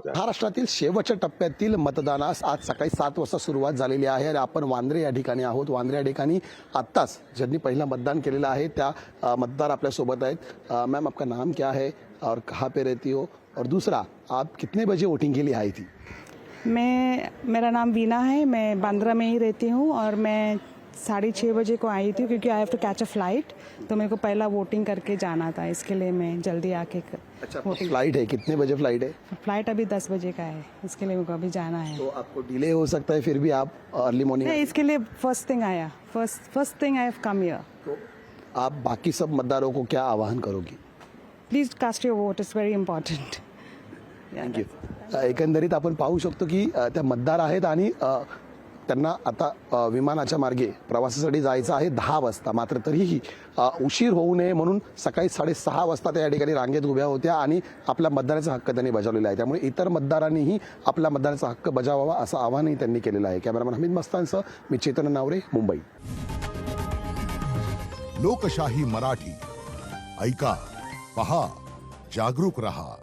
होत्या. महाराष्ट्रातील शेवटच्या टप्प्यातील मतदानास आज सकाळी 7 वाजता सुरुवात झालेली आहे आणि आपण वांद्रे या ठिकाणी आहोत. वांद्रे या ठिकाणी आत्ताच ज्यांनी पहिला मतदान केलेलं आहे त्या मतदार आपल्यासोबत आहेत. मैम, आपका नाम क्या है और कहाँ पे रहती हो, और दूसरा आप कितने बजे वोटिंग के लिए आई थी? मेरा नाम वीना है, मैं बांद्रा में ही रहती हूँ और मैं 6:30 बजे को आई थी क्योंकि I have to catch a flight, तो मेरे को पहला वोटिंग करके जाना था, इसके लिए मैं जल्दी आके अच्छा, फ्लाइट है, कितने बजे फ्लाइट है? फ्लाइट अभी 10 बजे का है, इसके लिए मेरे को अभी जाना है. तो आपको डिले हो सकता है, फिर भी आप अर्ली मॉर्निंग. नहीं, इसके लिए फर्स्ट थिंग आया, first thing I have come here. तो आप बाकी सब मतदारों को क्या आह्वान करोगी? Please cast your vote, it's very important. Thank you. एकंदरीत आपण पाहू शकतो की त्या मतदार आहेत आणि त्यांना आता विमानाच्या मार्गे प्रवासासाठी जायचं आहे 10 वाजता. मात्र तरीही उशीर होऊ नये म्हणून सकाळी 6:30 वाजता त्या या ठिकाणी रांगेत उभ्या होत्या आणि आपला मतदानाचा हक्क त्यांनी बजावलेला आहे. त्यामुळे इतर मतदारांनीही आपला मतदानाचा हक्क बजावावा असं आवाहनही त्यांनी केलेलं आहे. कॅमेरामॅन हमीद मस्तानसह मी चेतन नावरे, मुंबई. लोकशाही मराठी ऐका, पहा, जागरूक रहा.